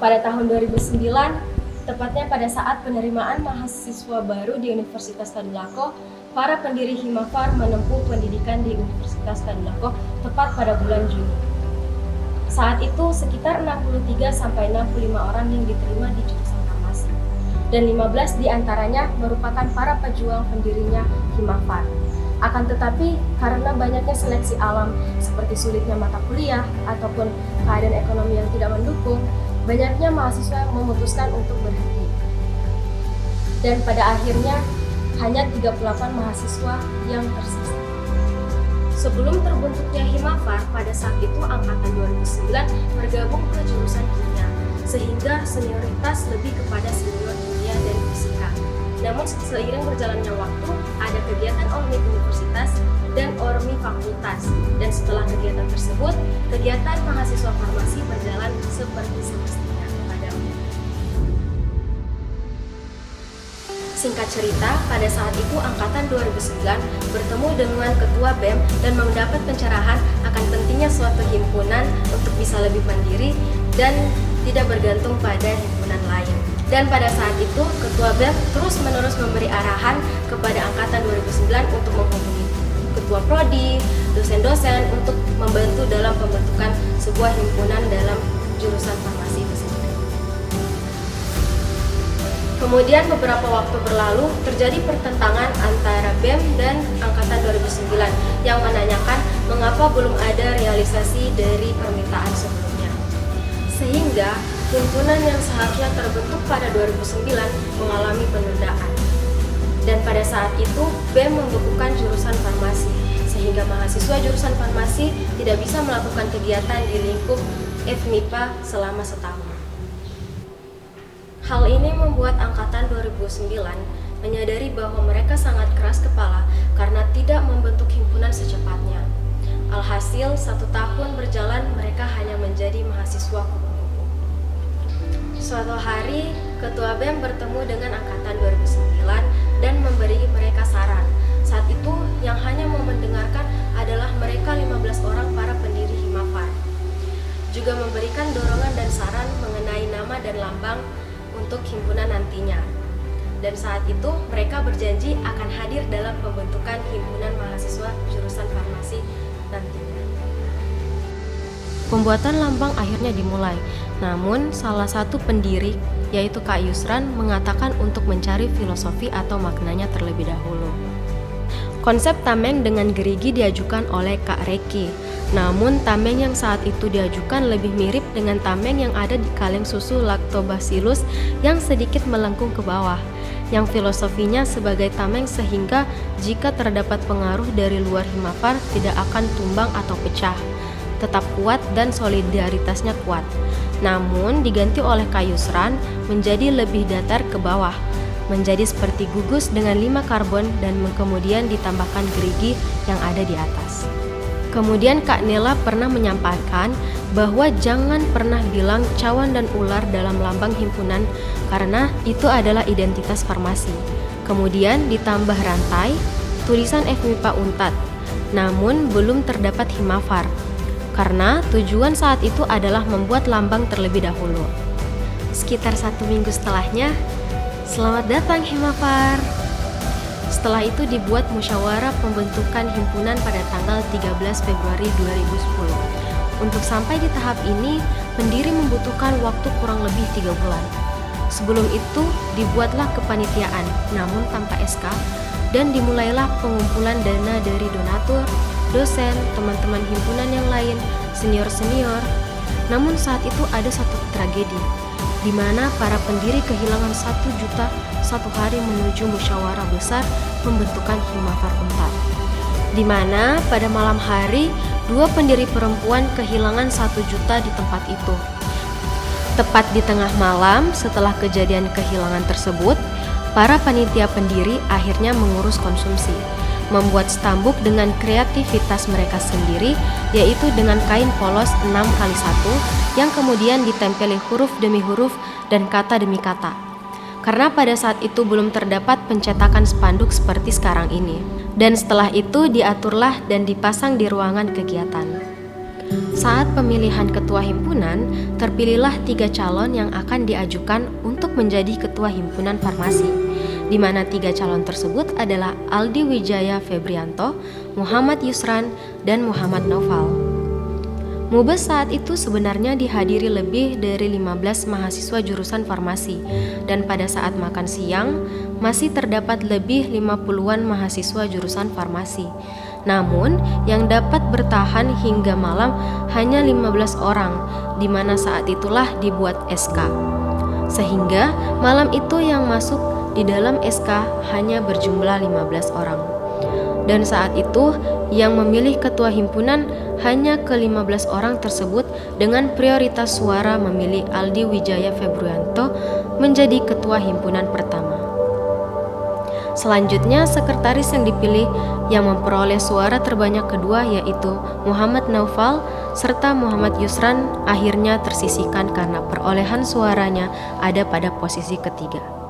pada tahun 2009, tepatnya pada saat penerimaan mahasiswa baru di Universitas Tadulako, para pendiri Himafar menempuh pendidikan di Universitas Tadulako tepat pada bulan Juni. Saat itu sekitar 63-65 orang yang diterima di jurusan farmasi, dan 15 diantaranya merupakan para pejuang pendirinya Himafar. Akan tetapi, karena banyaknya seleksi alam seperti sulitnya mata kuliah ataupun keadaan ekonomi yang tidak mendukung, banyaknya mahasiswa yang memutuskan untuk berhenti. Dan pada akhirnya, hanya 38 mahasiswa yang tersisa. Sebelum terbentuknya Himafar, pada saat itu angkatan 2009 bergabung ke jurusan kimia, sehingga senioritas lebih kepada senior kimia dan fisika. Namun seiring berjalannya waktu, ada kegiatan ORMI universitas dan ORMI fakultas. Dan setelah kegiatan tersebut, kegiatan mahasiswa farmasi berjalan seperti semestinya pada umumnya. Singkat cerita, pada saat itu Angkatan 2009 bertemu dengan Ketua BEM dan mendapat pencerahan akan pentingnya suatu himpunan untuk bisa lebih mandiri dan tidak bergantung pada himpunan lain. Dan pada saat itu, Ketua BEM terus-menerus memberi arahan kepada Angkatan 2009 untuk menghubungi Ketua Prodi, dosen-dosen untuk membantu dalam pembentukan sebuah himpunan dalam jurusan farmasi itu sendiri. Kemudian beberapa waktu berlalu, terjadi pertentangan antara BEM dan Angkatan 2009 yang menanyakan mengapa belum ada realisasi dari permintaan sebelumnya. Sehingga himpunan yang seharusnya terbentuk pada 2009 mengalami penundaan. Dan pada saat itu, BEM membekukan jurusan farmasi, sehingga mahasiswa jurusan farmasi tidak bisa melakukan kegiatan di lingkup FMIPA selama setahun. Hal ini membuat Angkatan 2009 menyadari bahwa mereka sangat keras kepala karena tidak membentuk himpunan secepatnya. Alhasil, 1 tahun berjalan mereka hanya menjadi mahasiswa kupu-kupu. Suatu hari, Ketua BEM bertemu dengan Angkatan 2009 dan memberi mereka saran. Saat itu, yang hanya mau mendengarkan adalah mereka 15 orang para pendiri Himafar. Juga memberikan dorongan dan saran mengenai nama dan lambang untuk himpunan nantinya. Dan saat itu, mereka berjanji akan hadir dalam pembentukan himpunan mahasiswa jurusan farmasi nantinya. Pembuatan lambang akhirnya dimulai, namun salah satu pendiri, yaitu Kak Yusran, mengatakan untuk mencari filosofi atau maknanya terlebih dahulu. Konsep tameng dengan gerigi diajukan oleh Kak Reki, namun tameng yang saat itu diajukan lebih mirip dengan tameng yang ada di kaleng susu Lactobacillus yang sedikit melengkung ke bawah, yang filosofinya sebagai tameng sehingga jika terdapat pengaruh dari luar Himafar tidak akan tumbang atau pecah, tetap kuat dan solidaritasnya kuat. Namun diganti oleh Kak Yusran menjadi lebih datar ke bawah, menjadi seperti gugus dengan 5 karbon dan kemudian ditambahkan gerigi yang ada di atas. Kemudian Kak Nela pernah menyampaikan bahwa jangan pernah bilang cawan dan ular dalam lambang himpunan karena itu adalah identitas farmasi. Kemudian ditambah rantai, tulisan FMIPA Untat, namun belum terdapat Himafar, karena tujuan saat itu adalah membuat lambang terlebih dahulu. Sekitar 1 minggu setelahnya, selamat datang Himafar. Setelah itu dibuat musyawarah pembentukan himpunan pada tanggal 13 Februari 2010. Untuk sampai di tahap ini, pendiri membutuhkan waktu kurang lebih 3 bulan. Sebelum itu, dibuatlah kepanitiaan, namun tanpa SK, dan dimulailah pengumpulan dana dari donatur, dosen, teman-teman himpunan yang lain, senior-senior. Namun saat itu ada satu tragedi, di mana para pendiri kehilangan 1 juta satu hari menuju musyawarah besar pembentukan Himafar Untat. Di mana pada malam hari, 2 pendiri perempuan kehilangan 1 juta di tempat itu. Tepat di tengah malam setelah kejadian kehilangan tersebut, para panitia pendiri akhirnya mengurus konsumsi, membuat stambuk dengan kreativitas mereka sendiri, yaitu dengan kain polos 6x1 yang kemudian ditempeli huruf demi huruf dan kata demi kata. Karena pada saat itu belum terdapat pencetakan spanduk seperti sekarang ini. Dan setelah itu diaturlah dan dipasang di ruangan kegiatan. Saat pemilihan ketua himpunan, terpilihlah 3 calon yang akan diajukan untuk menjadi ketua himpunan farmasi, di mana 3 calon tersebut adalah Aldi Wijaya Febrianto, Muhammad Yusran, dan Muhammad Naufal. Mubes saat itu sebenarnya dihadiri lebih dari 15 mahasiswa jurusan farmasi, dan pada saat makan siang masih terdapat lebih 50-an mahasiswa jurusan farmasi. Namun, yang dapat bertahan hingga malam hanya 15 orang, di mana saat itulah dibuat SK. Sehingga malam itu yang masuk di dalam SK hanya berjumlah 15 orang. Dan saat itu yang memilih ketua himpunan hanya ke-15 orang tersebut dengan prioritas suara memilih Aldi Wijaya Febrianto menjadi ketua himpunan pertama. Selanjutnya, sekretaris yang dipilih yang memperoleh suara terbanyak kedua yaitu Muhammad Naufal serta Muhammad Yusran akhirnya tersisihkan karena perolehan suaranya ada pada posisi ketiga.